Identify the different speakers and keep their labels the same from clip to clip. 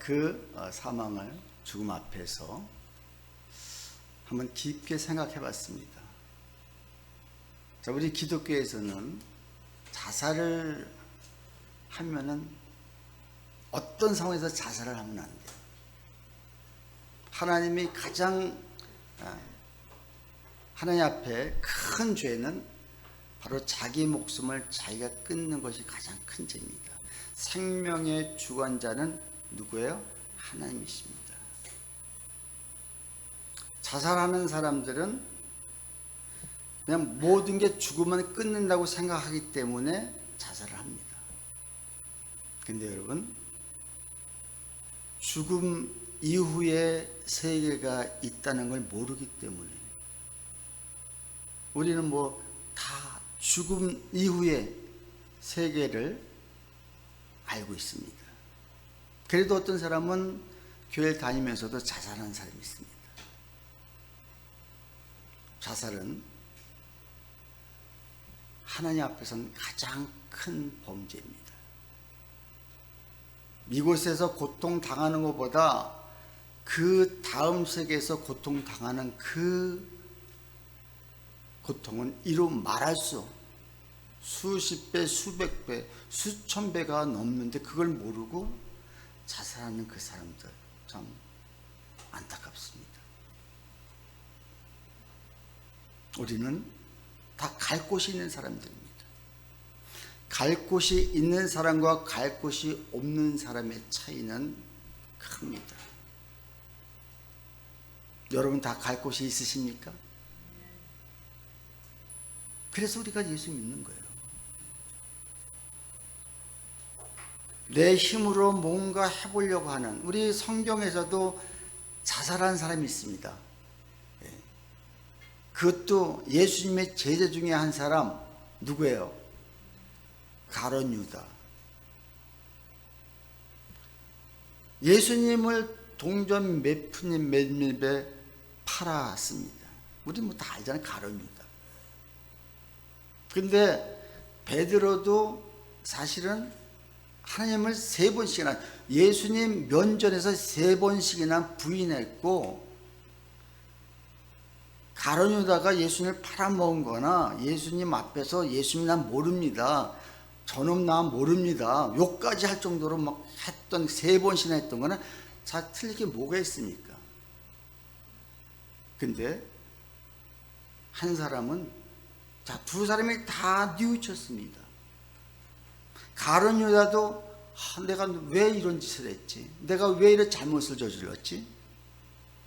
Speaker 1: 그 사망을 죽음 앞에서 한번 깊게 생각해 봤습니다. 자, 우리 기독교에서는 자살을 하면은 어떤 상황에서 자살을 하면 안 돼요. 하나님이 가장 하나님 앞에 큰 죄는 바로 자기 목숨을 자기가 끊는 것이 가장 큰 죄입니다. 생명의 주관자는 누구예요? 하나님이십니다. 자살하는 사람들은 그냥 모든 게 죽으면 끊는다고 생각하기 때문에 자살을 합니다. 근데 여러분, 죽음 이후에 세계가 있다는 걸 모르기 때문에 우리는 다 죽음 이후의 세계를 알고 있습니다. 그래도 어떤 사람은 교회를 다니면서도 자살하는 사람이 있습니다. 자살은 하나님 앞에서는 가장 큰 범죄입니다. 이곳에서 고통당하는 것보다 그 다음 세계에서 고통당하는 그 고통은 이루 말할 수 수십 배, 수백 배, 수천 배가 넘는데 그걸 모르고 자살하는 그 사람들 참 안타깝습니다. 우리는 다 갈 곳이 있는 사람들입니다. 갈 곳이 있는 사람과 갈 곳이 없는 사람의 차이는 큽니다. 여러분 다 갈 곳이 있으십니까? 그래서 우리가 예수 믿는 거예요. 내 힘으로 뭔가 해보려고 하는, 우리 성경에서도 자살한 사람이 있습니다. 그것도 예수님의 제자 중에 한 사람, 누구예요? 가룟 유다. 예수님을 동전 몇 푼이 몇 배 팔았습니다. 우리 다 알잖아요, 가룟 유다. 근데 베드로도 사실은 하나님을 3번씩이나, 예수님 면전에서 3번씩이나 부인했고, 가룟 유다가 예수님을 팔아먹은 거나 예수님 앞에서 예수님 난 모릅니다, 저놈 나 모릅니다, 욕까지 할 정도로 막 했던, 3번씩이나 했던 거는 다 틀릴 게 뭐가 있습니까? 근데 한 사람은, 두 사람이 다 뉘우쳤습니다. 가룟 유다도 내가 왜 이런 짓을 했지? 내가 왜 이런 잘못을 저질렀지?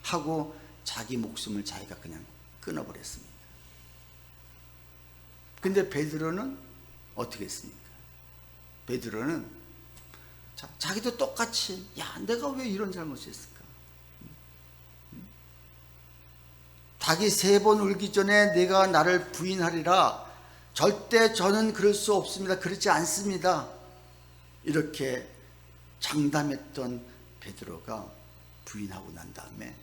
Speaker 1: 하고 자기 목숨을 자기가 그냥 끊어버렸습니다. 근데 베드로는 어떻게 했습니까? 베드로는 자기도 똑같이, 내가 왜 이런 잘못을 했을까? 닭이 3번 울기 전에 내가 나를 부인하리라. 절대 저는 그럴 수 없습니다. 그렇지 않습니다. 이렇게 장담했던 베드로가 부인하고 난 다음에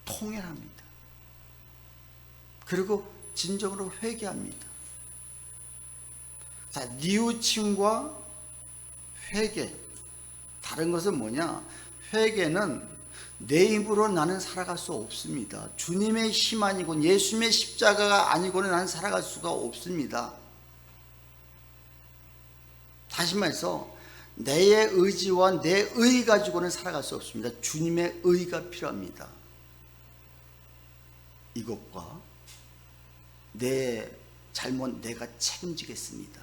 Speaker 1: 통회합니다. 그리고 진정으로 회개합니다. 자, 뉘우침과 회개, 다른 것은 뭐냐? 회개는 내 힘으로 나는 살아갈 수 없습니다. 주님의 힘 아니고는, 예수님의 십자가가 아니고는 나는 살아갈 수가 없습니다. 다시 말해서 내 의지와 내 의 가지고는 살아갈 수 없습니다. 주님의 의가 필요합니다. 이것과 내 잘못 내가 책임지겠습니다.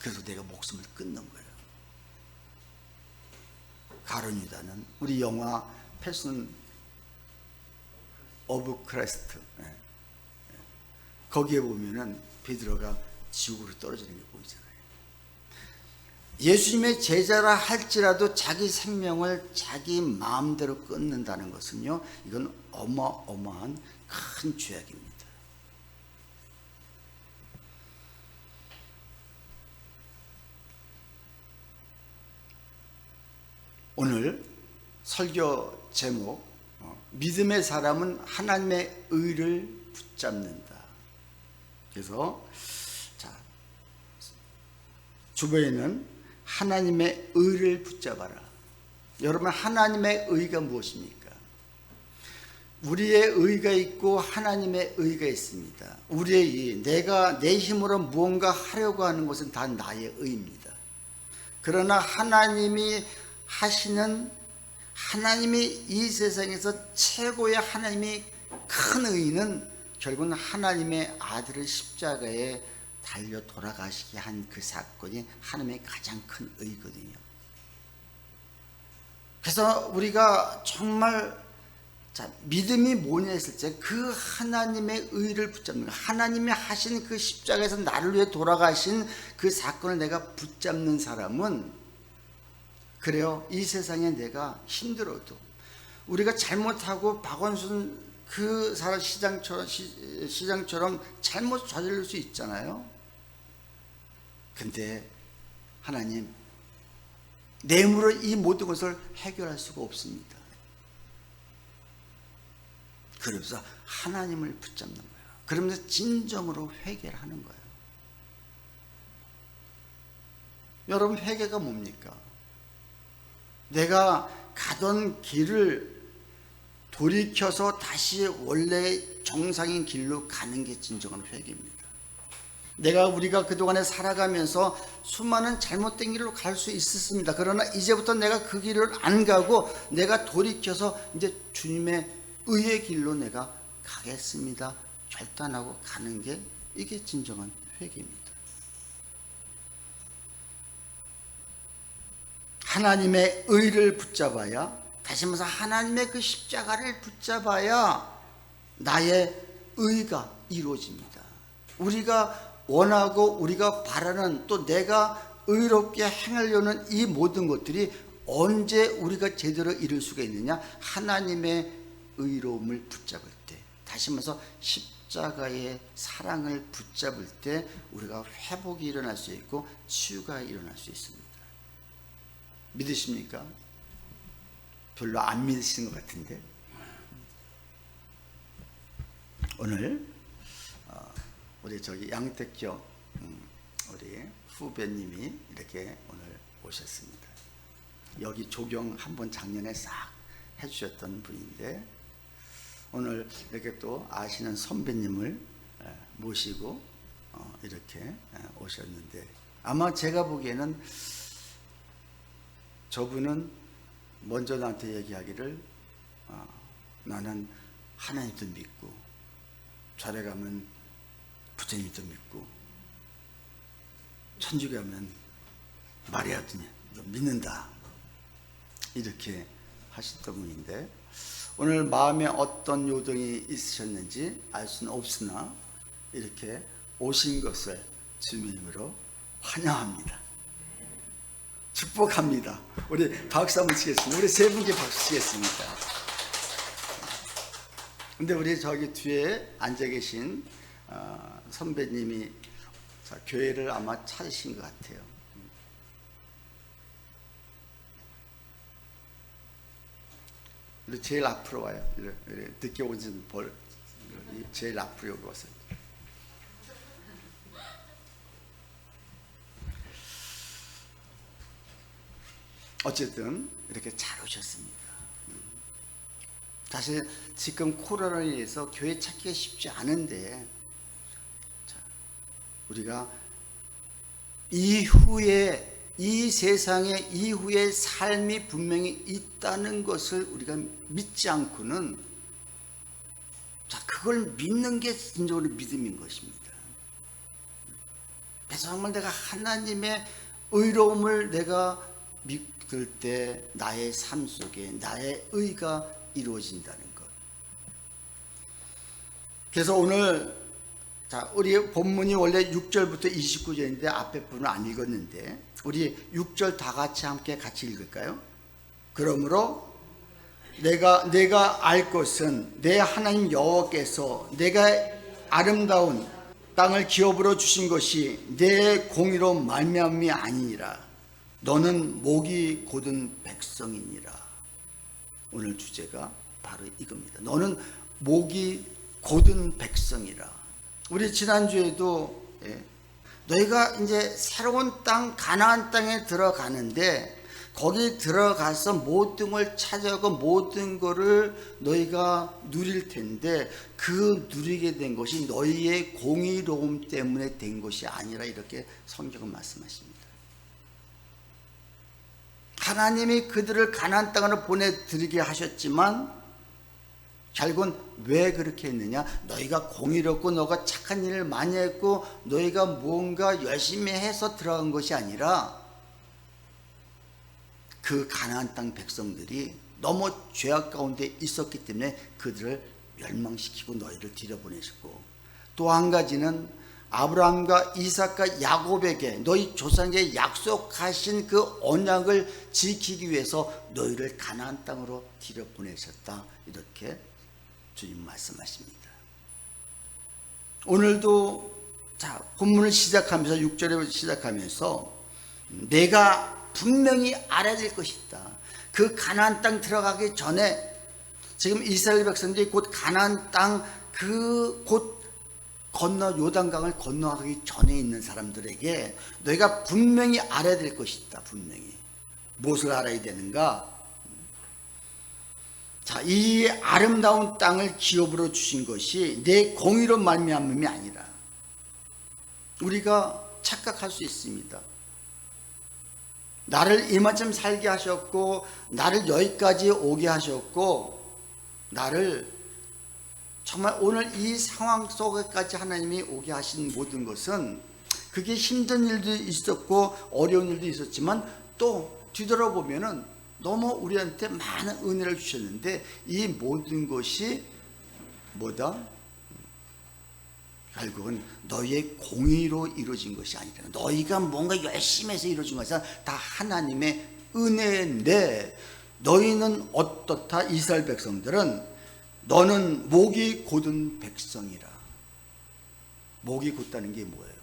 Speaker 1: 그래서 내가 목숨을 끊는 거예요. 가룟 유다는 우리 영화 패션 오브 크라이스트, 거기에 보면은 베드로가 지옥으로 떨어지는 게 보이잖아요. 예수님의 제자라 할지라도 자기 생명을 자기 마음대로 끊는다는 것은요, 이건 어마어마한 큰 죄악입니다. 오늘 설교 제목, 믿음의 사람은 하나님의 의를 붙잡는다. 그래서 주보에는 하나님의 의를 붙잡아라. 여러분, 하나님의 의가 무엇입니까? 우리의 의가 있고 하나님의 의가 있습니다. 우리의 의, 내가 내 힘으로 무언가 하려고 하는 것은 다 나의 의입니다. 그러나 하나님이 하시는, 하나님이 이 세상에서 최고의 하나님이 큰 의는 결국은 하나님의 아들을 십자가에 달려 돌아가시게 한 그 사건이 하나님의 가장 큰 의거든요. 그래서 우리가 정말 믿음이 뭐냐 했을 때 그 하나님의 의를 붙잡는 거예요. 하나님이 하신 그 십자가에서 나를 위해 돌아가신 그 사건을 내가 붙잡는 사람은, 그래요, 이 세상에 내가 힘들어도, 우리가 잘못하고 박원순 그 사람 시장처럼 잘못 저지를 수 있잖아요. 근데 하나님, 내 힘으로 이 모든 것을 해결할 수가 없습니다. 그래서 하나님을 붙잡는 거예요. 그러면서 진정으로 회개를 하는 거예요. 여러분, 회개가 뭡니까? 내가 가던 길을 돌이켜서 다시 원래 정상인 길로 가는 게 진정한 회개입니다. 우리가 그동안에 살아가면서 수많은 잘못된 길로 갈 수 있었습니다. 그러나 이제부터 내가 그 길을 안 가고 내가 돌이켜서 이제 주님의 의의 길로 내가 가겠습니다 결단하고 가는 게, 이게 진정한 회개입니다. 하나님의 의를 붙잡아야, 다시 말해서 하나님의 그 십자가를 붙잡아야 나의 의가 이루어집니다. 우리가 원하고 우리가 바라는, 또 내가 의롭게 행하려는 이 모든 것들이 언제 우리가 제대로 이룰 수가 있느냐? 하나님의 의로움을 붙잡을 때, 다시 말해서 십자가의 사랑을 붙잡을 때 우리가 회복이 일어날 수 있고 치유가 일어날 수 있습니다. 믿으십니까? 별로 안 믿으시는 것 같은데, 오늘 우리 양택경 우리 후배님이 이렇게 오늘 오셨습니다. 여기 조경 한번 작년에 싹 해주셨던 분인데, 오늘 이렇게 또 아시는 선배님을 모시고 이렇게 오셨는데, 아마 제가 보기에는 저분은 먼저 나한테 얘기하기를 나는 하나님도 믿고 절에 가면 부처님도 믿고 천주교 가면 마리아도 믿는다, 이렇게 하셨던 분인데, 오늘 마음에 어떤 요동이 있으셨는지 알 수는 없으나 이렇게 오신 것을 주님으로 환영합니다. 축복합니다. 우리 박수 한번 치겠습니다. 우리 세 분께 박수 치겠습니다. 근데 우리 저기 뒤에 앉아 계신 선배님이 교회를 아마 찾으신 것 같아요. 제일 앞으로 와요. 늦게 오신 볼 제일 앞으로 여기 와서. 어쨌든 이렇게 잘 오셨습니다. 사실 지금 코로나로 인해서 교회 찾기가 쉽지 않은데, 우리가 이후에, 이 세상에 이후의 삶이 분명히 있다는 것을 우리가 믿지 않고는, 그걸 믿는 게 진정으로 믿음인 것입니다. 그래서 정말 내가 하나님의 의로움을 내가 믿을 때 나의 삶 속에 나의 의가 이루어진다는 것. 그래서 오늘 우리 본문이 원래 6절부터 29절인데 앞에 부분을 안 읽었는데, 우리 6절 다 같이 읽을까요? 그러므로 내가 알 것은 내 하나님 여호와께서 내가 아름다운 땅을 기업으로 주신 것이 내 공의로 말미암음이 아니니라. 너는 목이 곧은 백성이니라. 오늘 주제가 바로 이겁니다. 너는 목이 곧은 백성이라. 우리 지난주에도 너희가 이제 새로운 땅 가나안 땅에 들어가는데 거기 들어가서 모든 걸 찾아오고 모든 거를 너희가 누릴 텐데 그 누리게 된 것이 너희의 공의로움 때문에 된 것이 아니라 이렇게 성경은 말씀하십니다. 하나님이 그들을 가나안 땅으로 보내드리게 하셨지만 결국은 왜 그렇게 했느냐? 너희가 공의롭고 너가 착한 일을 많이 했고 너희가 무언가 열심히 해서 들어간 것이 아니라 그 가나안 땅 백성들이 너무 죄악 가운데 있었기 때문에 그들을 멸망시키고 너희를 들여보내시고, 또 한 가지는 아브라함과 이삭과 야곱에게 너희 조상에게 약속하신 그 언약을 지키기 위해서 너희를 가나안 땅으로 들여보내셨다, 이렇게 주님 말씀하십니다. 오늘도 본문을 시작하면서 6절에 시작하면서 내가 분명히 알아야 될 것이 있다. 그 가나안 땅 들어가기 전에 지금 이스라엘 백성들이 곧 가나안 땅 그 곧 건너 요단강을 건너가기 전에 있는 사람들에게 너희가 분명히 알아야 될 것이 있다. 분명히 무엇을 알아야 되는가? 이 아름다운 땅을 기업으로 주신 것이 내 공의로 말미암음이 아니라, 우리가 착각할 수 있습니다. 나를 이만큼 살게 하셨고 나를 여기까지 오게 하셨고 나를 정말 오늘 이 상황 속에까지 하나님이 오게 하신 모든 것은, 그게 힘든 일도 있었고 어려운 일도 있었지만 또 뒤돌아보면은 너무 우리한테 많은 은혜를 주셨는데 이 모든 것이 뭐다? 결국은 너희의 공의로 이루어진 것이 아니라, 너희가 뭔가 열심히 해서 이루어진 것이 아니라 다 하나님의 은혜인데, 너희는 어떻다? 이스라엘 백성들은 너는 목이 곧은 백성이라. 목이 곧다는 게 뭐예요?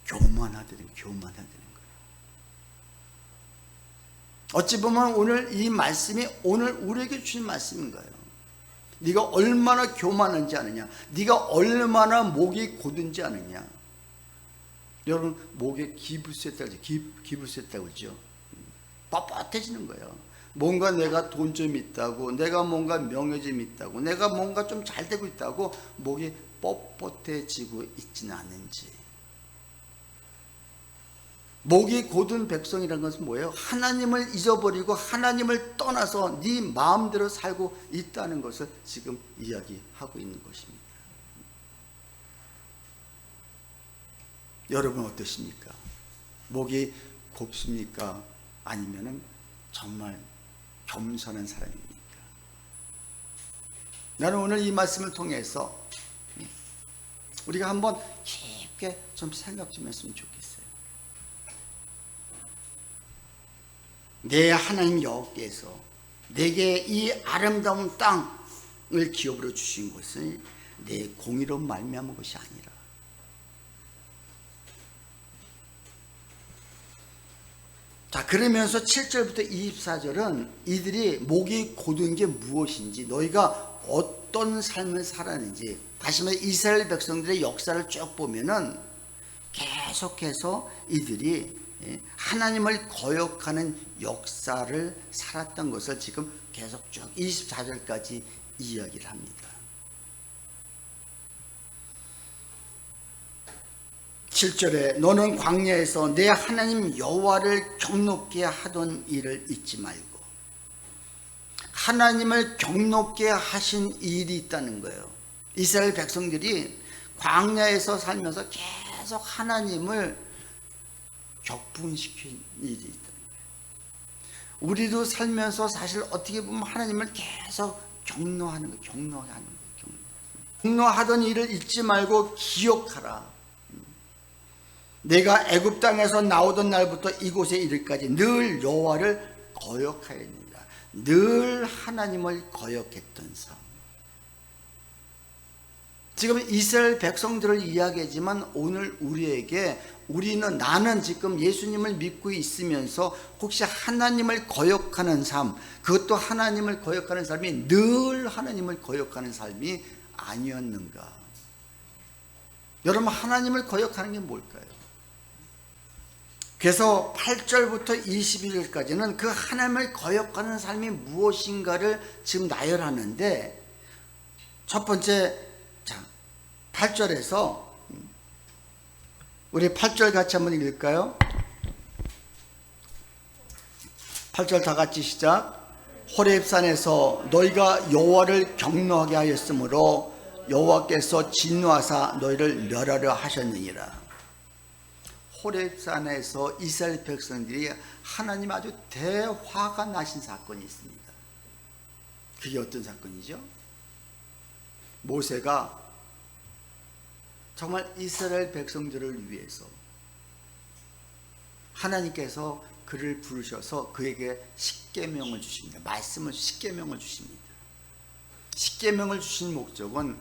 Speaker 1: 교만하다는 거예요. 어찌 보면 오늘 이 말씀이 오늘 우리에게 주신 말씀인 거예요. 네가 얼마나 교만한지 아느냐, 네가 얼마나 목이 곧은지 아느냐. 여러분, 목에 기부했다고 그러죠. 뻣뻣해지는 거예요. 뭔가 내가 돈 좀 있다고, 내가 뭔가 명예 좀 있다고, 내가 뭔가 좀 잘 되고 있다고 목이 뻣뻣해지고 있지는 않은지. 목이 곧은 백성이라는 것은 뭐예요? 하나님을 잊어버리고 하나님을 떠나서 네 마음대로 살고 있다는 것을 지금 이야기하고 있는 것입니다. 여러분 어떠십니까? 목이 곱습니까? 아니면은 정말 겸손한 사람입니까? 나는 오늘 이 말씀을 통해서 우리가 한번 깊게 좀 생각 좀 했으면 좋겠어요. 내 하나님 여호와께서 내게 이 아름다운 땅을 기업으로 주신 것은 내 공의로운 말미암은 것이 아니라, 그러면서 7절부터 24절은 이들이 목이 곧은 게 무엇인지, 너희가 어떤 삶을 살았는지, 다시 말해 이스라엘 백성들의 역사를 쭉 보면은 계속해서 이들이 하나님을 거역하는 역사를 살았던 것을 지금 계속 쭉 24절까지 이야기를 합니다. 7절에 너는 광야에서 내 하나님 여호와를 경노케 하던 일을 잊지 말고, 하나님을 경노케 하신 일이 있다는 거예요. 이스라엘 백성들이 광야에서 살면서 계속 하나님을 격분시킨 일이 있다는 거예요. 우리도 살면서 사실 어떻게 보면 하나님을 계속 경노하는 거예요. 경노하던 일을 잊지 말고 기억하라. 내가 애굽 땅에서 나오던 날부터 이곳에 이르기까지 늘 여호와를 거역하였느니라. 늘 하나님을 거역했던 삶. 지금 이스라엘 백성들을 이야기하지만 오늘 우리에게, 나는 지금 예수님을 믿고 있으면서 혹시 하나님을 거역하는 삶, 그것도 하나님을 거역하는 삶이 늘 하나님을 거역하는 삶이 아니었는가? 여러분, 하나님을 거역하는 게 뭘까요? 그래서 8절부터 21절까지는 그 하나님을 거역하는 삶이 무엇인가를 지금 나열하는데, 첫 번째, 자, 8절에서 우리 8절 같이 한번 읽을까요? 8절 다 같이 시작. 호렙산에서 너희가 여호와를 경노하게 하였으므로 여호와께서 진노하사 너희를 멸하려 하셨느니라. 호렙산에서 이스라엘 백성들이 하나님 아주 대화가 나신 사건이 있습니다. 그게 어떤 사건이죠? 모세가 정말 이스라엘 백성들을 위해서 하나님께서 그를 부르셔서 그에게 십계명을 주십니다. 말씀을, 십계명을 주십니다. 십계명을 주신 목적은,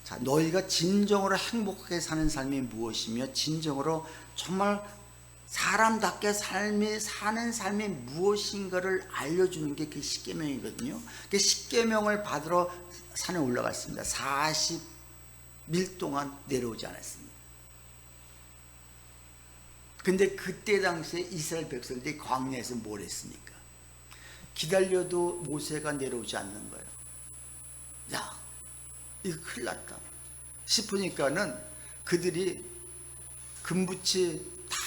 Speaker 1: 자, 너희가 진정으로 행복하게 사는 삶이 무엇이며 진정으로 정말 사람답게 사는 삶이 무엇인가를 알려주는 게 그 십계명이거든요. 그 십계명을 받으러 산에 올라갔습니다. 40일 동안 내려오지 않았습니다. 근데 그때 당시에 이스라엘 백성들이 광야에서 뭘 했습니까? 기다려도 모세가 내려오지 않는 거예요. 야, 이거 큰일 났다 싶으니까는 그들이 금붙이 다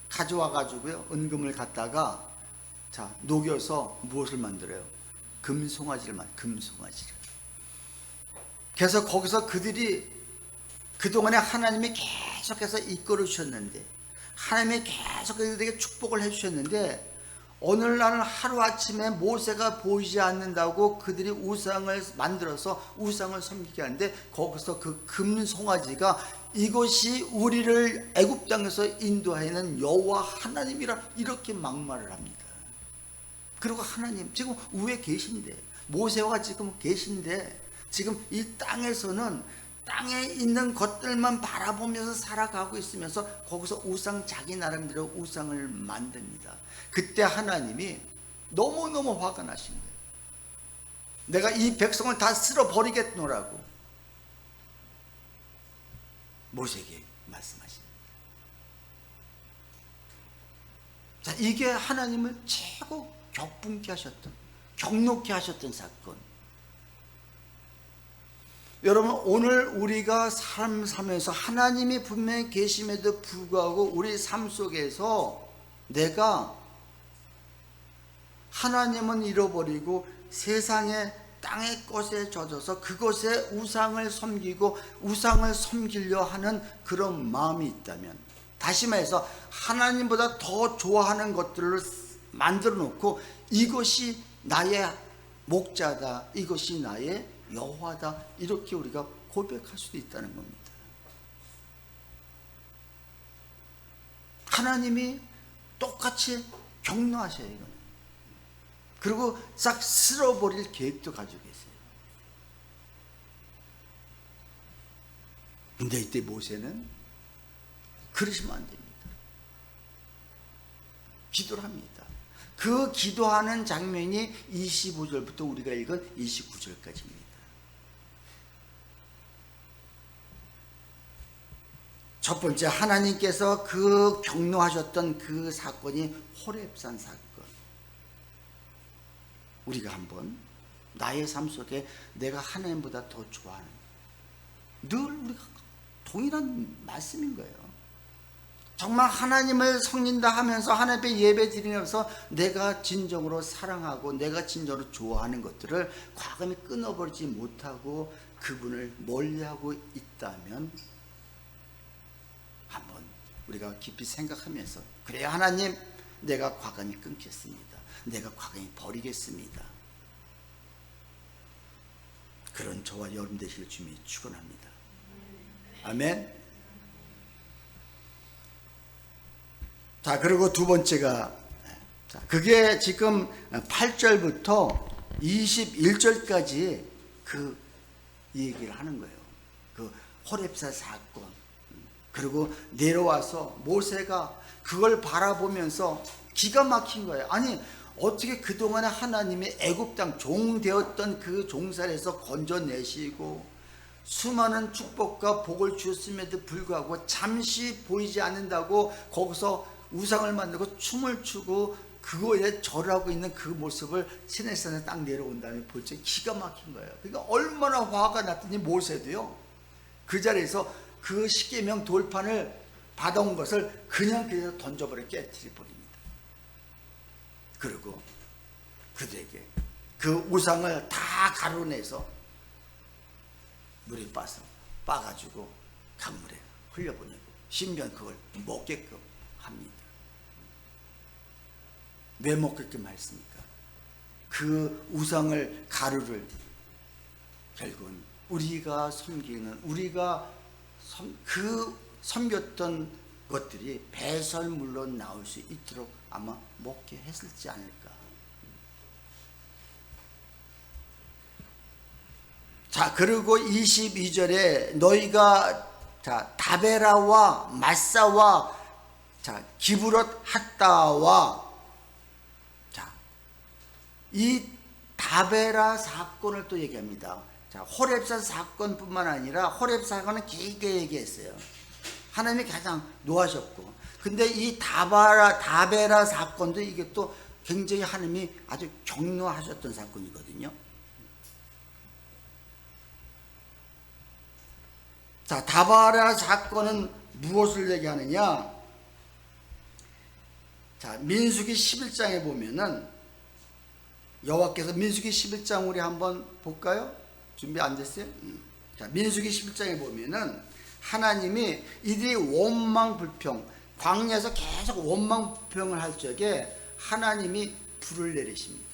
Speaker 1: 가져와 가지고요, 은금을 갖다가 자 녹여서 무엇을 만들어요? 금송아지를 금송아지를. 그래서 거기서 그들이 그동안에 하나님이 계속해서 이끌어 주셨는데, 하나님이 계속 그들에게 축복을 해주셨는데, 오늘날은 하루아침에 모세가 보이지 않는다고 그들이 우상을 만들어서 우상을 섬기게 하는데, 거기서 그 금송아지가 이것이 우리를 애굽 땅에서 인도하는 여호와 하나님이라 이렇게 막말을 합니다. 그리고 하나님 지금 위에 계신데, 모세와 지금 계신데, 지금 이 땅에서는 땅에 있는 것들만 바라보면서 살아가고 있으면서 거기서 우상, 자기 나름대로 우상을 만듭니다. 그때 하나님이 너무너무 화가 나신 거예요. 내가 이 백성을 다 쓸어버리겠노라고 모세에게 말씀하십니다. 자, 이게 하나님을 최고 격분케 하셨던, 격노케 하셨던 사건. 여러분, 오늘 우리가 삶 살면서 하나님이 분명히 계심에도 불구하고 우리 삶 속에서 내가 하나님은 잃어버리고 세상의 땅의 것에 젖어서 그것에 우상을 섬기고 우상을 섬기려 하는 그런 마음이 있다면, 다시 말해서 하나님보다 더 좋아하는 것들을 만들어 놓고 이것이 나의 목자다, 이것이 나의 여호와다, 이렇게 우리가 고백할 수도 있다는 겁니다. 하나님이 똑같이 격노하셔요, 이건. 그리고 싹 쓸어버릴 계획도 가지고 계세요. 근데 이때 모세는 그러시면 안 됩니다. 기도를 합니다. 그 기도하는 장면이 25절부터 우리가 읽은 29절까지입니다. 첫 번째, 하나님께서 그 격노하셨던 그 사건이 호렙산 사건. 우리가 한번 나의 삶 속에 내가 하나님보다 더 좋아하는, 늘 우리가 동일한 말씀인 거예요. 정말 하나님을 섬긴다 하면서 하나님께 예배 드리면서 내가 진정으로 사랑하고 내가 진정으로 좋아하는 것들을 과감히 끊어버리지 못하고 그분을 멀리하고 있다면 한번 우리가 깊이 생각하면서, 그래요 하나님, 내가 과감히 끊겠습니다. 내가 과감히 버리겠습니다. 그런 저와 여러분 되실 주님이 축원합니다. 아멘. 자, 그리고 두 번째가, 자, 그게 지금 8절부터 21절까지 그 얘기를 하는 거예요. 그 호렙산 사건. 그리고 내려와서 모세가 그걸 바라보면서 기가 막힌 거예요. 아니, 어떻게 그동안에 하나님이 애굽 땅 종 되었던 그 종살에서 건져내시고 수많은 축복과 복을 주었음에도 불구하고 잠시 보이지 않는다고 거기서 우상을 만들고 춤을 추고 그거에 절하고 있는 그 모습을 시내산에 딱 내려온 다음에 볼 때 기가 막힌 거예요. 그러니까 얼마나 화가 났더니 모세도요, 그 자리에서 그 십계명 돌판을 받아온 것을 그냥 던져버려 깨뜨려 버립니다. 그리고 그들에게 그 우상을 다 가루내서 물에 빠가지고 강물에 흘려보내고 심지어 그걸 먹게끔 합니다. 왜 먹게끔 했습니까? 그 우상을 가루를 결국은 우리가 섬기는 우리가 섬겼던 것들이 배설물로 나올 수 있도록 아마 먹게 했을지 않을까. 자, 그리고 22절에 너희가 다베라와 마사와 기브롯 핫다와 이 다베라 사건을 또 얘기합니다. 호렙산 사건뿐만 아니라 호렙 사건은 길게 얘기했어요. 하나님이 가장 노하셨고, 근데 이 다베라 사건도 이게 또 굉장히 하나님이 아주 격려하셨던 사건이거든요. 자, 다베라 사건은 무엇을 얘기하느냐? 자, 민수기 11장에 보면은 여호와께서 민수기 11장 우리 한번 볼까요? 준비 안 됐어요? 자, 민수기 11장에 보면은 하나님이 이들이 원망불평, 광야에서 계속 원망불평을 할 적에 하나님이 불을 내리십니다.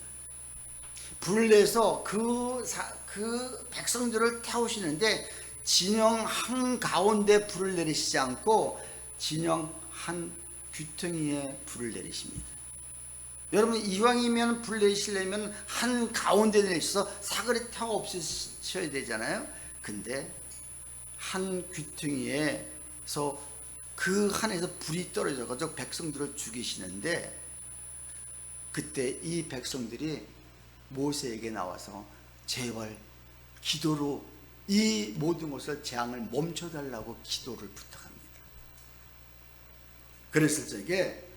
Speaker 1: 불을 내서 그 백성들을 태우시는데 진영 한가운데 불을 내리시지 않고 진영 한 귀퉁이에 불을 내리십니다. 여러분, 이왕이면 불 내리시려면 한가운데 내리셔서 사거리 타고 없으셔야 되잖아요. 근데 한 귀퉁이에서 그 한에서 불이 떨어져서 백성들을 죽이시는데, 그때 이 백성들이 모세에게 나와서 제발 기도로 이 모든 것을 재앙을 멈춰달라고 기도를 부탁합니다. 그랬을 적에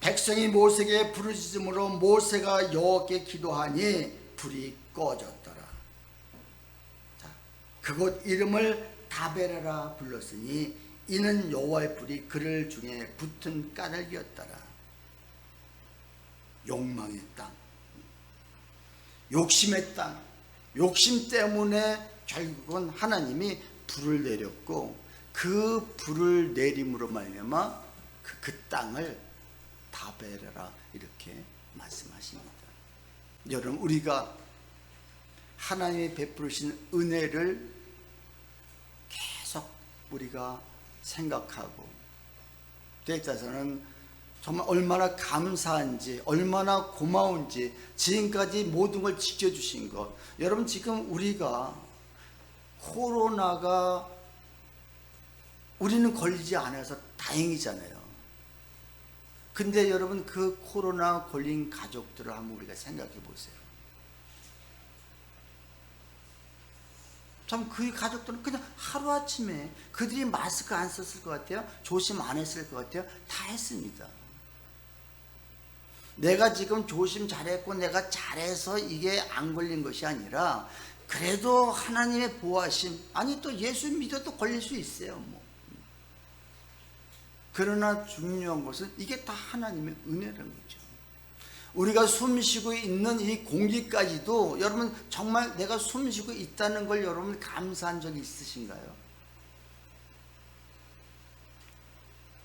Speaker 1: 백성이 모세에게 부르짖음으로 모세가 여호와께 기도하니 불이 꺼졌더라. 자, 그곳 이름을 다베라라 불렀으니 이는 여호와의 불이 그들 중에 붙은 까닭이었더라. 욕망의 땅, 욕심의 땅, 욕심 때문에 결국은 하나님이 불을 내렸고, 그 불을 내림으로 말미암아 그 땅을 다베라라 이렇게 말씀하십니다. 여러분, 우리가 하나님이 베푸신 은혜를 계속 우리가 생각하고 때에 따라서는 정말 얼마나 감사한지, 얼마나 고마운지, 지금까지 모든 걸 지켜주신 것. 여러분, 지금 우리가 코로나가 우리는 걸리지 않아서 다행이잖아요. 근데 여러분, 그 코로나 걸린 가족들을 한번 우리가 생각해 보세요. 참, 그 가족들은 그냥 하루아침에 그들이 마스크 안 썼을 것 같아요? 조심 안 했을 것 같아요? 다 했습니다. 내가 지금 조심 잘했고 내가 잘해서 이게 안 걸린 것이 아니라 그래도 하나님의 보호하심, 아니 또 예수 믿어도 걸릴 수 있어요. 뭐. 그러나 중요한 것은 이게 다 하나님의 은혜라는 거죠. 우리가 숨쉬고 있는 이 공기까지도 여러분, 정말 내가 숨쉬고 있다는 걸 여러분 감사한 적이 있으신가요?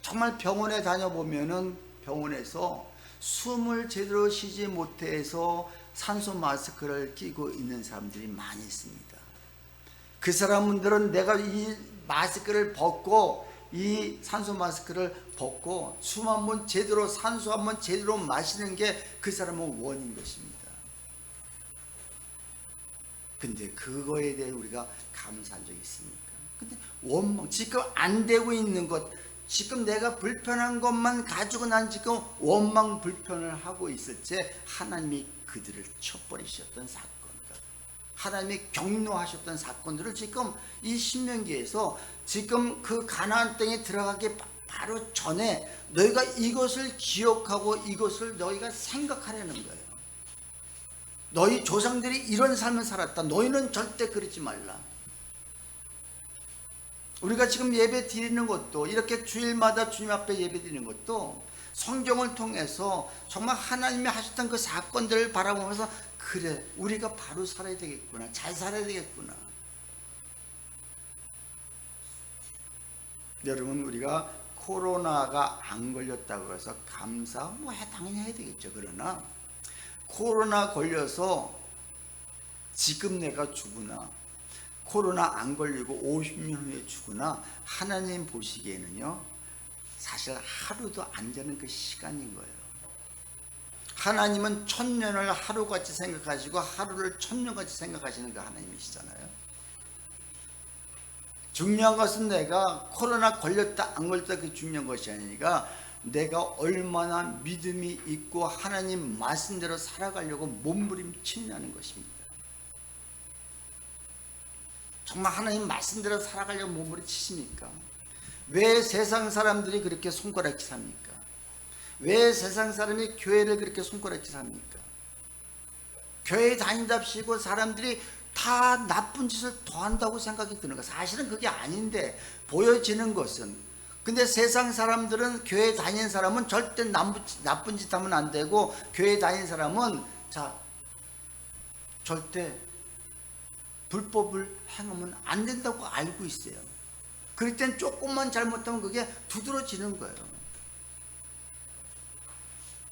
Speaker 1: 정말 병원에 다녀보면은 병원에서 숨을 제대로 쉬지 못해서 산소 마스크를 끼고 있는 사람들이 많이 있습니다. 그 사람들은 내가 이 마스크를 벗고 이 산소 마스크를 벗고 숨 한번 제대로, 산소 한번 제대로 마시는 게 그 사람은 원인 것입니다. 근데 그거에 대해 우리가 감사한 적이 있습니까? 근데 원망, 지금 안 되고 있는 것, 지금 내가 불편한 것만 가지고 난 지금 원망 불편을 하고 있을 때 하나님이 그들을 쳐버리셨던 사건이다. 하나님이 격려하셨던 사건들을 지금 이 신명기에서 지금 그 가나안 땅에 들어가기 바로 전에 너희가 이것을 기억하고 이것을 너희가 생각하려는 거예요. 너희 조상들이 이런 삶을 살았다. 너희는 절대 그러지 말라. 우리가 지금 예배 드리는 것도, 이렇게 주일마다 주님 앞에 예배 드리는 것도 성경을 통해서 정말 하나님이 하셨던 그 사건들을 바라보면서, 그래, 우리가 바로 살아야 되겠구나, 잘 살아야 되겠구나. 여러분, 우리가 코로나가 안 걸렸다고 해서 감사 당연히 해야 되겠죠. 그러나 코로나 걸려서 지금 내가 죽으나, 코로나 안 걸리고 50년 후에 죽으나, 하나님 보시기에는요, 사실 하루도 안 되는 그 시간인 거예요. 하나님은 천년을 하루같이 생각하시고 하루를 천년같이 생각하시는 그 하나님이시잖아요. 중요한 것은 내가 코로나 걸렸다 안 걸렸다 그 중요한 것이 아니라 내가 얼마나 믿음이 있고 하나님 말씀대로 살아가려고 몸부림치냐는 것입니다. 정말 하나님 말씀대로 살아가려고 몸부림치십니까? 왜 세상 사람들이 그렇게 손가락질 합니까? 왜 세상 사람이 교회를 그렇게 손가락질 합니까? 교회 다닌답시고 사람들이 다 나쁜 짓을 더 한다고 생각이 드는 거예요. 사실은 그게 아닌데 보여지는 것은, 근데 세상 사람들은, 교회 다니는 사람은 절대 나쁜 짓 하면 안 되고, 교회 다니는 사람은 절대 불법을 행하면 안 된다고 알고 있어요. 그럴 땐 조금만 잘못하면 그게 두드러지는 거예요.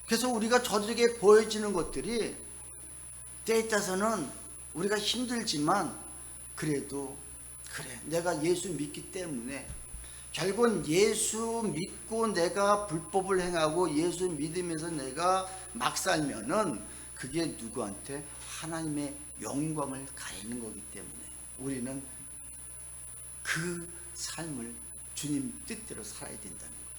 Speaker 1: 그래서 우리가 저들에게 보여지는 것들이 때에 따라서는 우리가 힘들지만, 그래도 그래, 내가 예수 믿기 때문에, 결국은 예수 믿고 내가 불법을 행하고 예수 믿으면서 내가 막 살면은 그게 누구한테? 하나님의 영광을 가리는 거기 때문에 우리는 그 삶을 주님 뜻대로 살아야 된다는 거예요.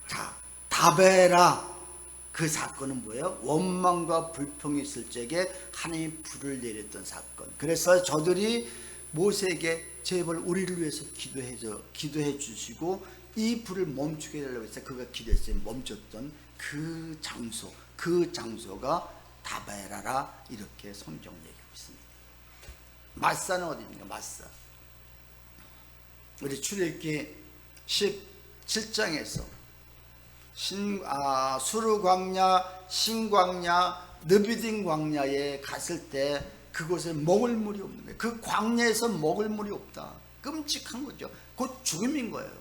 Speaker 1: 자, 다베라, 그 사건은 뭐예요? 원망과 불평이 있을 적에 하나님이 불을 내렸던 사건. 그래서 저들이 모세에게 제발 우리를 위해서 기도해 주시고 이 불을 멈추게 해달라고 해서 그가 기도했어요. 멈췄던 그 장소, 그 장소가 다베라라, 이렇게 성경 얘기하고 있습니다. 마사는 어디입니까? 마사. 우리 출애굽기 17장에서 수르 광야, 신광야, 느비딘 광야에 갔을 때 그곳에 먹을 물이 없는 거예요. 그 광야에서 먹을 물이 없다. 끔찍한 거죠. 곧 죽음인 거예요.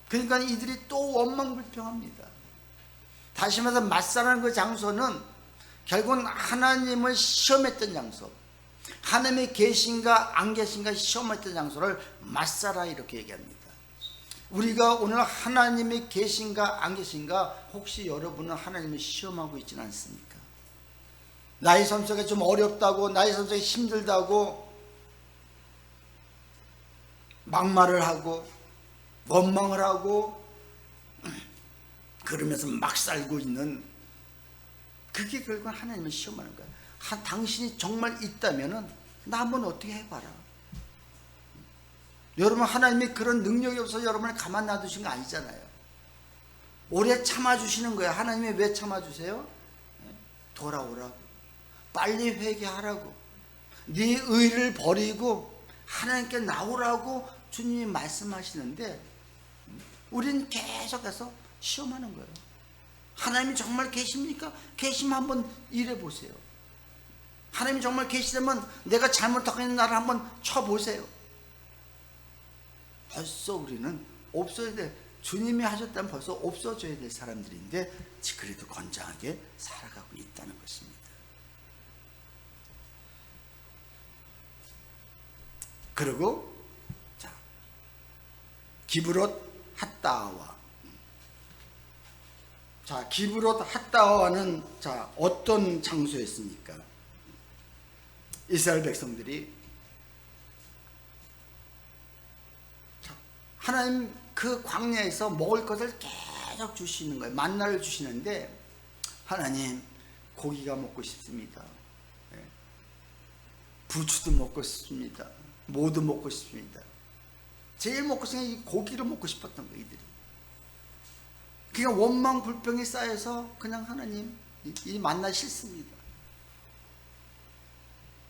Speaker 1: 그러니까 이들이 또 원망불평합니다. 다시 말해서 마사라는 그 장소는 결국은 하나님을 시험했던 장소, 하나님의 계신가 안 계신가 시험했던 장소를 마사라, 이렇게 얘기합니다. 우리가 오늘 하나님이 계신가 안 계신가, 혹시 여러분은 하나님을 시험하고 있지는 않습니까? 나의 삶 속에 좀 어렵다고, 나의 삶 속에 힘들다고 막말을 하고 원망을 하고 그러면서 막 살고 있는, 그게 결국은 하나님을 시험하는 거야. 당신이 정말 있다면은 나 한번 어떻게 해봐라. 여러분, 하나님이 그런 능력이 없어서 여러분을 가만 놔두신 거 아니잖아요. 오래 참아주시는 거예요. 하나님이 왜 참아주세요? 돌아오라고, 빨리 회개하라고, 네 의를 버리고 하나님께 나오라고 주님이 말씀하시는데, 우리는 계속해서 시험하는 거예요. 하나님이 정말 계십니까? 계시면 한번 일해보세요. 하나님이 정말 계시다면 내가 잘못하고 있는 나를 한번 쳐보세요. 벌써 우리는 없어야 돼. 주님이 하셨다면 벌써 없어져야 될 사람들인데 그래도 건장하게 살아가고 있다는 것입니다. 그리고 자, 기브롯 핫다와, 자, 기브롯 핫다와는 자, 어떤 장소였습니까? 이스라엘 백성들이 하나님 그 광야에서 먹을 것을 계속 주시는 거예요. 만나를 주시는데, 하나님 고기가 먹고 싶습니다. 예. 부추도 먹고 싶습니다. 모두 먹고 싶습니다. 제일 먹고 싶은 게 고기를 먹고 싶었던 거예요, 이들이. 그냥 원망 불평이 쌓여서 그냥 하나님 이 만나 싫습니다.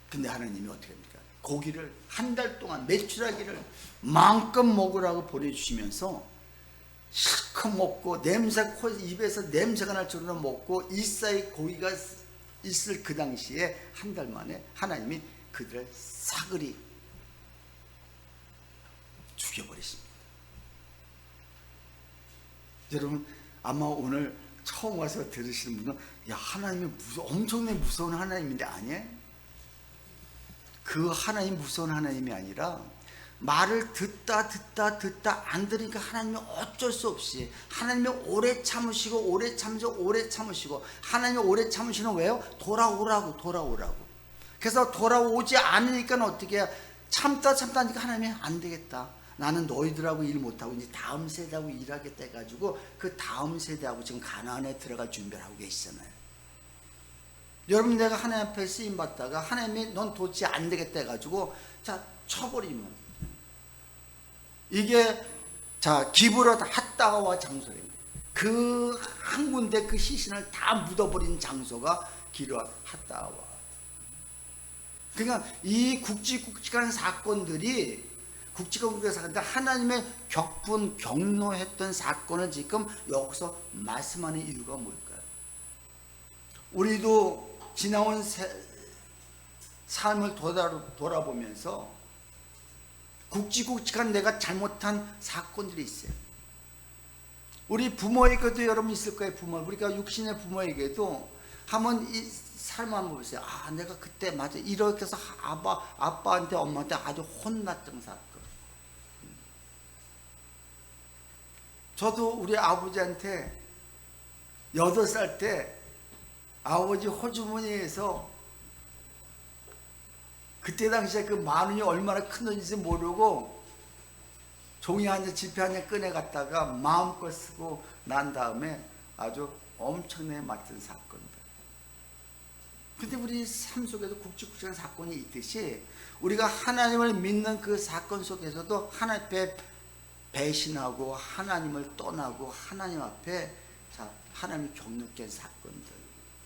Speaker 1: 근데 하나님이 어떻게 합니까? 고기를 한 달 동안 메추라기를 마음껏 먹으라고 보내주시면서 실컷 먹고 냄새 입에서 냄새가 날 정도로 먹고 이사이 고기가 있을 그 당시에 한 달 만에 하나님이 그들을 사그리 죽여버리십니다. 여러분 아마 오늘 처음 와서 들으시는 분은 야 하나님이 엄청나게 무서운 하나님인데 아니에요? 그 하나님 무서운 하나님이 아니라 말을 듣다 안 들으니까 하나님이 어쩔 수 없이 하나님이 오래 참으시고 하나님이 오래 참으시는 왜요? 돌아오라고. 그래서 돌아오지 않으니까 어떻게 해요? 참다 하니까 하나님이 안 되겠다. 나는 너희들하고 일 못하고 이제 다음 세대하고 일하겠다 해가지고 그 다음 세대하고 지금 가나안에 들어갈 준비를 하고 계시잖아요. 여러분 내가 하나님 앞에 쓰임받다가 하나님이 넌 도저히 안 되겠다 해가지고 자 쳐버리면 이게 자 기브롯 핫다와 장소입니다. 그 한 군데 그 시신을 다 묻어버린 장소가 기브롯 핫다와. 그러니까 이 굵직굵직한 사건들이 하나님의 경노했던 사건을 지금 여기서 말씀하는 이유가 뭘까요? 우리도 지나온 삶을 돌아보면서 굵직굵직한 내가 잘못한 사건들이 있어요. 우리 부모에게도 여러분 있을 거예요. 우리가 육신의 부모에게도 한번 이 삶을 한번 보세요. 아 내가 그때 맞아 이렇게 해서 아빠한테 엄마한테 아주 혼났던 사건. 저도 우리 아버지한테 8살 때 아버지 호주머니에서 그때 당시에 그 10,000원이 얼마나 큰 돈인지 모르고 종이 한 장, 지폐 한 장 꺼내갔다가 마음껏 쓰고 난 다음에 아주 엄청나게 맞던 사건들. 근데 우리 삶 속에도 굵직굵직한 사건이 있듯이 우리가 하나님을 믿는 그 사건 속에서도 하나님 앞에 배신하고 하나님을 떠나고 하나님 앞에 하나님을 경력한 사건들.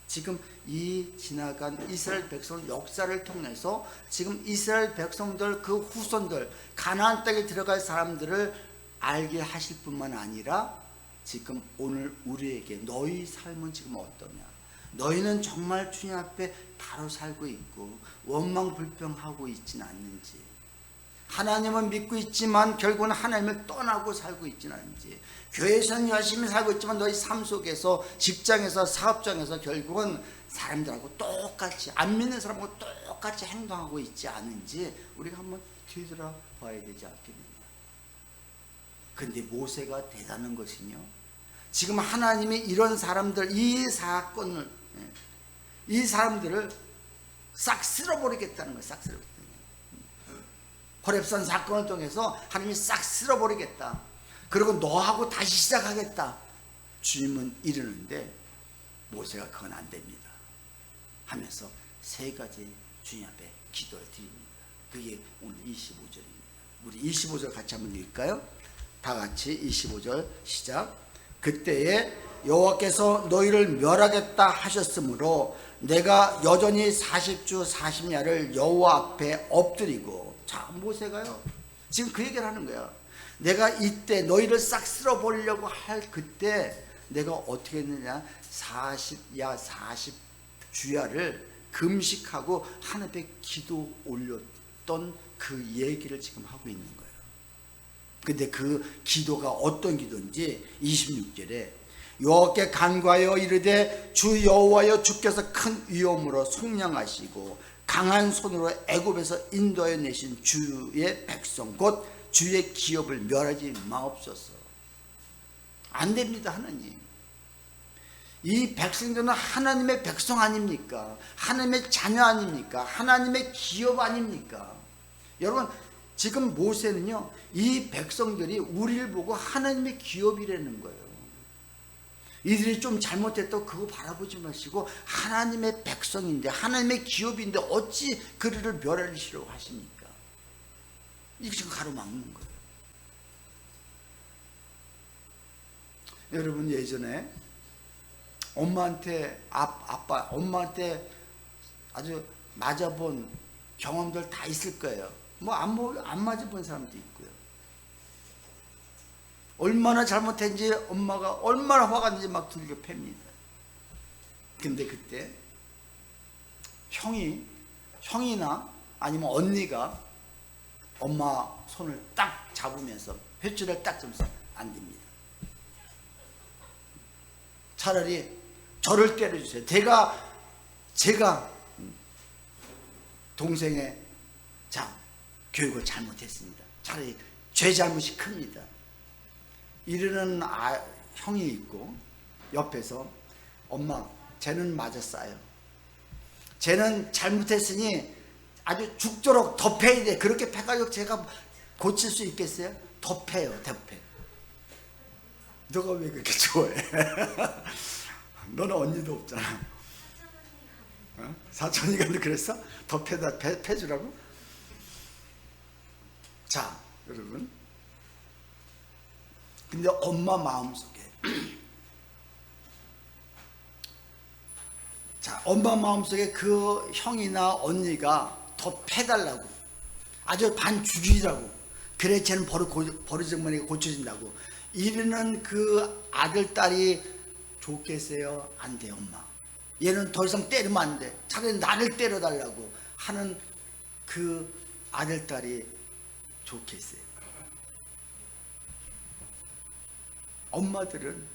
Speaker 1: 지금 이 지나간 이스라엘 백성 역사를 통해서 지금 이스라엘 백성들 그 후손들 가나안 땅에 들어갈 사람들을 알게 하실 뿐만 아니라 지금 오늘 우리에게 너희 삶은 지금 어떠냐, 너희는 정말 주님 앞에 바로 살고 있고 원망 불평하고 있지는 않는지, 하나님은 믿고 있지만 결국은 하나님을 떠나고 살고 있지는 않은지, 교회에서는 열심히 살고 있지만 너희 삶 속에서 직장에서 사업장에서 결국은 사람들하고 똑같이 안 믿는 사람하고 똑같이 행동하고 있지 않은지 우리가 한번 뒤돌아봐야 되지 않겠느냐. 근데 모세가 대단한 것이요, 지금 하나님이 이런 사람들 이 사건을 이 사람들을 싹 쓸어버리겠다는 거예요. 싹 쓸어버리겠다. 호렙산 사건을 통해서 하나님이 싹 쓸어버리겠다. 그리고 너하고 다시 시작하겠다. 주님은 이르는데 모세가 그건 안 됩니다 하면서 3가지 주님 앞에 기도를 드립니다. 그게 오늘 25절입니다. 우리 25절 같이 한번 읽을까요? 다 같이 25절 시작. 그때에 여호와께서 너희를 멸하겠다 하셨으므로 내가 여전히 40주 40야를 여호와 앞에 엎드리고. 자, 모세가요 지금 그 얘기를 하는 거야. 내가 이때 너희를 싹 쓸어버리려고 할 그때 내가 어떻게 했느냐, 40야 40주야를 금식하고 하나님께 기도 올렸던 그 얘기를 지금 하고 있는 거예요. 근데 그 기도가 어떤 기도인지 26절에 여호와께 간구하여 이르되 주 여호와여, 주께서 큰 위엄으로 속량하시고 강한 손으로 애굽에서 인도하여 내신 주의 백성 곧 주의 기업을 멸하지 마옵소서. 안 됩니다. 하나님, 이 백성들은 하나님의 백성 아닙니까? 하나님의 자녀 아닙니까? 하나님의 기업 아닙니까? 여러분 지금 모세는요 이 백성들이 우리를 보고 하나님의 기업이라는 거예요. 이들이 좀 잘못했다고 그거 바라보지 마시고 하나님의 백성인데 하나님의 기업인데 어찌 그들을 멸하시려고 하십니까? 이게 지금 가로막는 거예요. 여러분 예전에 엄마한테 엄마한테 아주 맞아본 경험들 다 있을 거예요. 뭐 안 맞아본 사람도 있고요. 얼마나 잘못했는지 엄마가 얼마나 화가 났는지 막 두들겨 팹니다. 근데 그때 형이나 아니면 언니가 엄마 손을 딱 잡으면서 횟줄을 딱 잡으면서 안 됩니다. 차라리 저를 때려주세요. 제가 동생의 교육을 잘못했습니다. 차라리 제 잘못이 큽니다. 이러는 형이 있고 옆에서 엄마 쟤는 맞았어요. 쟤는 잘못했으니 아주 죽도록 더 패야 돼. 그렇게 패가지고 제가 고칠 수 있겠어요? 더 패요. 더 패. 너가 왜 그렇게 좋아해? 너는 언니도 없잖아. 사촌이가 그랬어? 더 패주라고? 자 여러분, 근데 엄마 마음속에 엄마 마음속에 그 형이나 언니가 더 패달라고, 아주 반 죽이라고, 그래 쟤는 버르장머니가 고쳐진다고 이러는 그 아들 딸이 좋겠어요? 안 돼. 엄마 얘는 더 이상 때리면 안 돼. 차라리 나를 때려달라고 하는 그 아들 딸이 좋겠어요? 엄마들은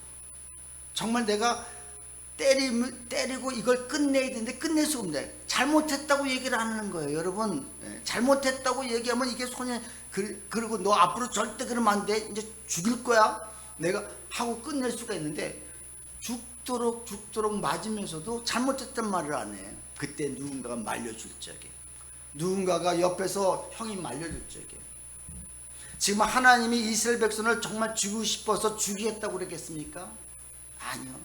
Speaker 1: 정말 내가 때리고 이걸 끝내야 되는데 끝낼 수 없는데 잘못했다고 얘기를 안 하는 거예요. 여러분, 잘못했다고 얘기하면 이게 손에 그리고 너 앞으로 절대 그러면 안 돼. 이제 죽일 거야. 내가 하고 끝낼 수가 있는데 죽도록 맞으면서도 잘못했단 말을 안 해. 그때 누군가가 말려줄 적에, 누군가가 옆에서 형이 말려줄 적에. 지금 하나님이 이스라엘 백성을 정말 죽이고 싶어서 죽이겠다고 그랬겠습니까? 아니요.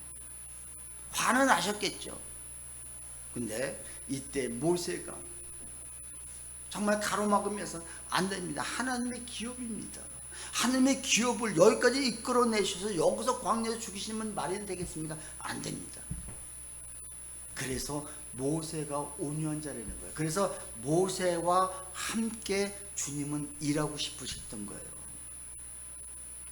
Speaker 1: 화는 나셨겠죠. 근데 이때 모세가 정말 가로막으면서 안 됩니다. 하나님의 기업입니다. 하나님의 기업을 여기까지 이끌어내셔서 여기서 광야에서 죽이시면 말이 되겠습니까? 안 됩니다. 그래서 모세가 온유한 자라는 거예요. 그래서 모세와 함께 주님은 일하고 싶으셨던 거예요.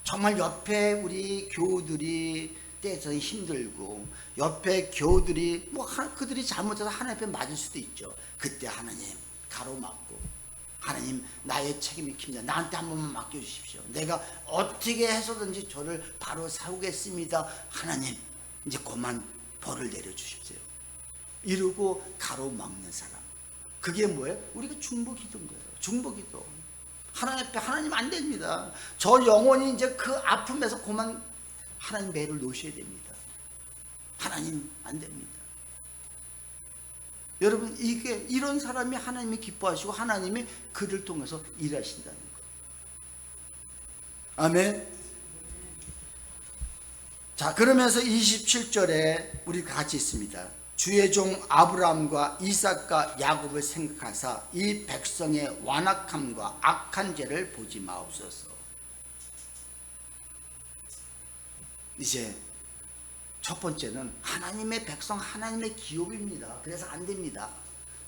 Speaker 1: 정말 옆에 우리 교우들이 때에서 힘들고 옆에 교우들이 그들이 잘못해서 하나님 앞에 맞을 수도 있죠. 그때 하나님 가로막고, 하나님 나의 책임이 큽니다. 나한테 한 번만 맡겨주십시오. 내가 어떻게 해서든지 저를 바로 세우겠습니다. 하나님 이제 그만 벌을 내려주십시오. 이러고 가로막는 사람, 그게 뭐예요? 우리가 중보기도인 거예요. 중보기도. 하나님 앞에 하나님 안 됩니다. 저 영혼이 이제 그 아픔에서 그만 하나님 매를 놓으셔야 됩니다. 하나님 안 됩니다. 여러분, 이런 사람이 하나님이 기뻐하시고 하나님이 그를 통해서 일하신다는 거예요. 아멘. 자, 그러면서 27절에 우리 같이 있습니다. 주의 종 아브라함과 이삭과 야곱을 생각하사 이 백성의 완악함과 악한 죄를 보지 마옵소서. 이제 첫 번째는 하나님의 백성, 하나님의 기업입니다. 그래서 안 됩니다.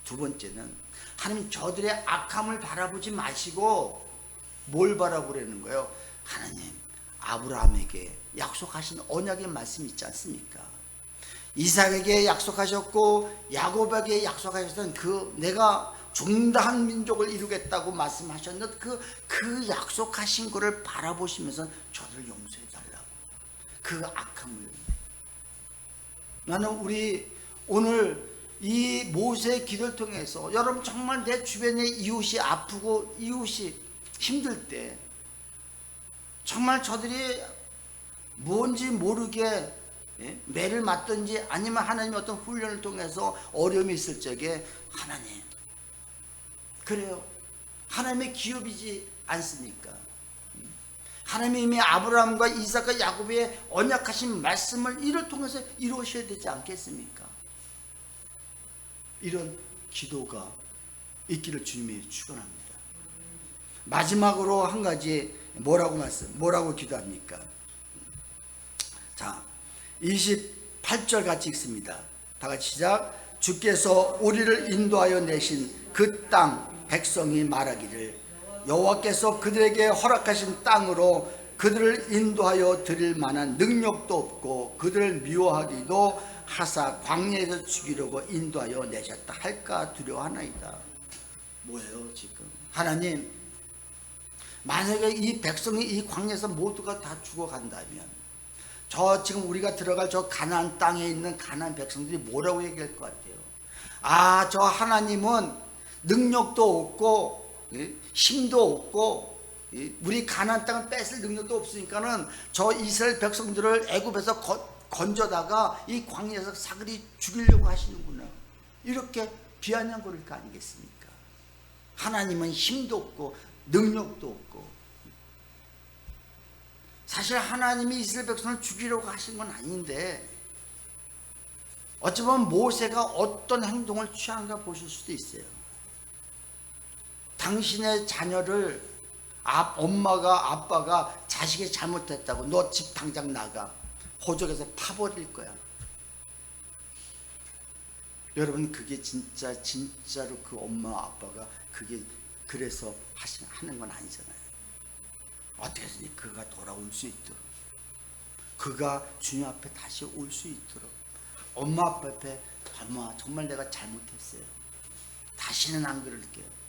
Speaker 1: 두 번째는 하나님 저들의 악함을 바라보지 마시고 뭘 바라보라는 거예요? 하나님 아브라함에게 약속하신 언약의 말씀 있지 않습니까? 이삭에게 약속하셨고 야곱에게 약속하셨던 그 내가 중다한 민족을 이루겠다고 말씀하셨는데 그 약속하신 것을 바라보시면서 저를 용서해 달라고, 그 악함을. 나는 우리 오늘 이 모세의 기도를 통해서 여러분 정말 내 주변에 이웃이 아프고 이웃이 힘들 때 정말 저들이 뭔지 모르게 매를 맞든지 아니면 하나님의 어떤 훈련을 통해서 어려움이 있을 적에 하나님, 그래요, 하나님의 기업이지 않습니까? 하나님이 아브라함과 이삭과 야곱의 언약하신 말씀을 이를 통해서 이루셔야 되지 않겠습니까? 이런 기도가 있기를 주님이 축원합니다. 마지막으로 한 가지 뭐라고 기도합니까? 자, 28절 같이 읽습니다. 다 같이 시작. 주께서 우리를 인도하여 내신 그 땅 백성이 말하기를 여호와께서 그들에게 허락하신 땅으로 그들을 인도하여 드릴 만한 능력도 없고 그들을 미워하기도 하사 광야에서 죽이려고 인도하여 내셨다 할까 두려워하나이다. 뭐예요 지금? 하나님, 만약에 이 백성이 이 광야에서 모두가 다 죽어간다면 지금 우리가 들어갈 저 가나안 땅에 있는 가나안 백성들이 뭐라고 얘기할 것 같아요? 아, 저 하나님은 능력도 없고 힘도 없고 우리 가나안 땅을 뺏을 능력도 없으니까는 저 이스라엘 백성들을 애굽에서 건져다가 이 광야에서 사그리 죽이려고 하시는구나. 이렇게 비아냥거릴 거 아니겠습니까? 하나님은 힘도 없고 능력도 없고. 사실 하나님이 이스라엘 백성을 죽이려고 하신 건 아닌데 어쩌면 모세가 어떤 행동을 취한가 보실 수도 있어요. 당신의 자녀를 엄마가 아빠가 자식이 잘못했다고 너 집 당장 나가 호적에서 파버릴 거야. 여러분, 그게 진짜로 그 엄마 아빠가 그게 그래서 하는 건 아니잖아요. 어떻게든지 그가 돌아올 수 있도록, 그가 주님 앞에 다시 올 수 있도록, 엄마 아빠 앞에 엄마 정말 내가 잘못했어요. 다시는 안 그럴게요.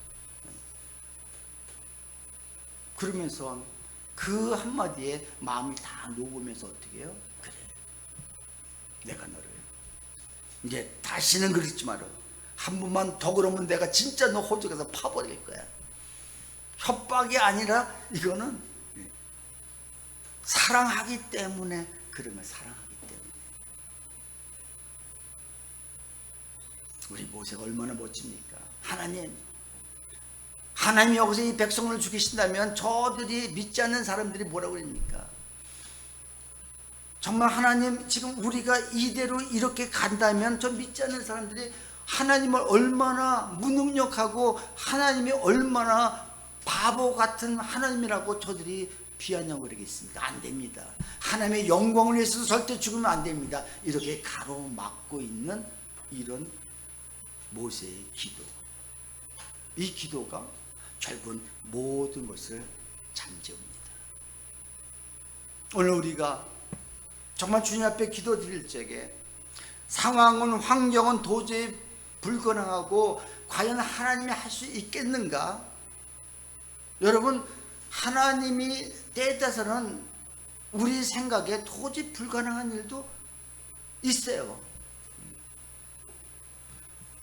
Speaker 1: 그러면서 그 한마디에 마음이 다 녹으면서 어떻게 해요? 그래, 내가 너를 이제 다시는 그러지 마라. 한 번만 더 그러면 내가 진짜 너 호적에서 파버릴 거야. 협박이 아니라 이거는 사랑하기 때문에 그런 걸 사랑하기 때문에. 우리 모세가 얼마나 멋집니까? 하나님이 여기서 이 백성을 죽이신다면 저들이 믿지 않는 사람들이 뭐라고 그럽니까? 정말 하나님, 지금 우리가 이대로 이렇게 간다면 저 믿지 않는 사람들이 하나님을 얼마나 무능력하고 하나님이 얼마나 바보 같은 하나님이라고 저들이 비아냥거리겠습니까? 안 됩니다. 하나님의 영광을 위해서 절대 죽으면 안 됩니다. 이렇게 가로막고 있는 이런 모세의 기도, 이 기도가 결국은 모든 것을 잠재웁니다. 오늘 우리가 정말 주님 앞에 기도 드릴 적에 상황은, 환경은 도저히 불가능하고 과연 하나님이 할 수 있겠는가? 여러분, 하나님이 때에 따라서는 우리 생각에 도저히 불가능한 일도 있어요.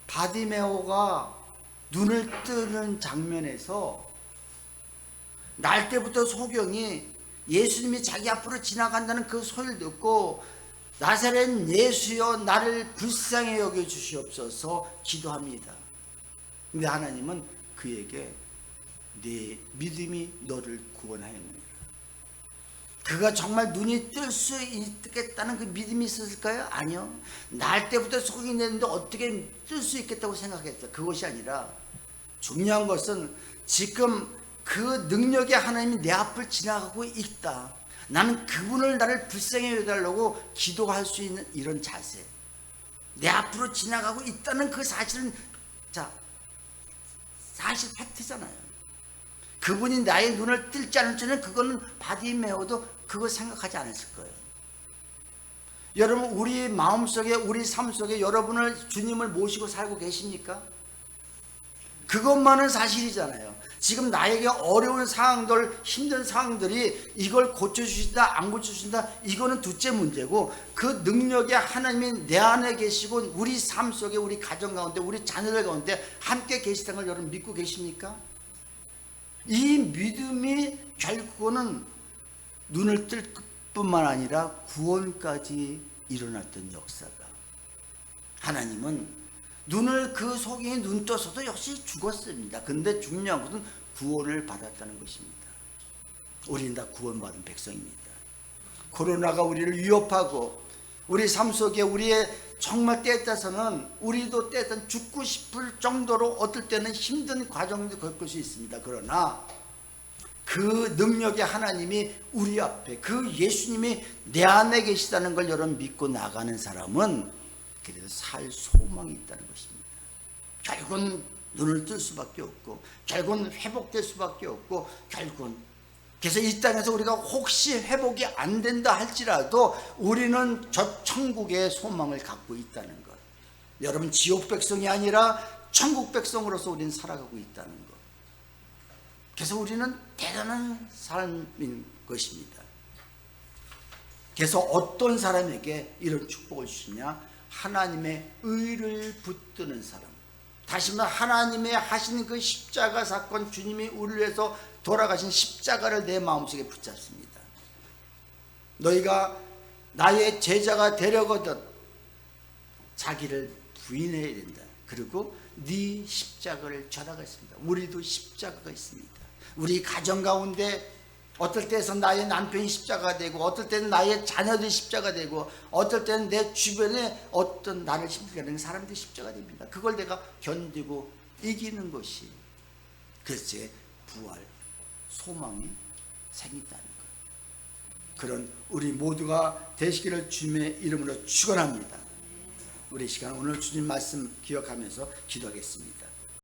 Speaker 1: 바디메오가 눈을 뜨는 장면에서 날 때부터 소경이 예수님이 자기 앞으로 지나간다는 그 소리를 듣고 나사렛 예수여 나를 불쌍히 여겨 주시옵소서 기도합니다. 근데 하나님은 그에게 네 믿음이 너를 구원하였느니라. 그가 정말 눈이 뜰 수 있겠다는 그 믿음이 있었을까요? 아니요. 날 때부터 소경이 됐는데 어떻게 뜰 수 있겠다고 생각했다. 그것이 아니라 중요한 것은 지금 그 능력의 하나님이 내 앞을 지나가고 있다. 나는 그분을 나를 불쌍히 여겨달라고 기도할 수 있는 이런 자세, 내 앞으로 지나가고 있다는 그 사실은 사실 팩트잖아요. 그분이 나의 눈을 뜰지 않을지는 그거는 바디메오도 그거 생각하지 않았을 거예요. 여러분, 우리 마음속에, 우리 삶 속에 여러분을 주님을 모시고 살고 계십니까? 그것만은 사실이잖아요. 지금 나에게 어려운 상황들, 힘든 상황들이 이걸 고쳐주신다 안 고쳐주신다 이거는 둘째 문제고, 그 능력의 하나님이 내 안에 계시고 우리 삶 속에, 우리 가정 가운데, 우리 자녀들 가운데 함께 계시다는 걸 여러분 믿고 계십니까? 이 믿음이 결국은 눈을 뜰 뿐만 아니라 구원까지 일어났던 역사가, 하나님은 눈을 그 소경이 눈 떠서도 역시 죽었습니다. 근데 중요한 것은 구원을 받았다는 것입니다. 우리는 다 구원받은 백성입니다. 코로나가 우리를 위협하고 우리 삶 속에 우리의 정말 때에 따라서는 우리도 때에 따라 죽고 싶을 정도로 어떨 때는 힘든 과정도 겪을 수 있습니다. 그러나 그 능력의 하나님이 우리 앞에, 그 예수님이 내 안에 계시다는 걸 여러분 믿고 나가는 사람은 그래도 살 소망이 있다는 것입니다. 결국은 눈을 뜰 수밖에 없고 결국은 회복될 수밖에 없고 결국은 그래서 이 땅에서 우리가 혹시 회복이 안 된다 할지라도 우리는 저 천국의 소망을 갖고 있다는 것. 여러분 지옥 백성이 아니라 천국 백성으로서 우리는 살아가고 있다는 것. 그래서 우리는 대단한 삶인 것입니다. 그래서 어떤 사람에게 이런 축복을 주시냐? 하나님의 의를 붙드는 사람. 다시 말해 하나님의 하신 그 십자가 사건, 주님이 우리를 위해서 돌아가신 십자가를 내 마음속에 붙잡습니다. 너희가 나의 제자가 되려거든 자기를 부인해야 된다. 그리고 네 십자가를 전하겠습니다. 우리도 십자가가 있습니다. 우리 가정 가운데 어떨 때에서 나의 남편이 십자가가 되고 어떨 때는 나의 자녀들이 십자가가 되고 어떨 때는 내 주변에 어떤 나를 힘들게 하는 사람들이 십자가가 됩니다. 그걸 내가 견디고 이기는 것이 그래서 부활, 소망이 생긴다는 것. 그런 우리 모두가 되시기를 주님의 이름으로 축원합니다. 우리 시간 오늘 주님 말씀 기억하면서 기도하겠습니다.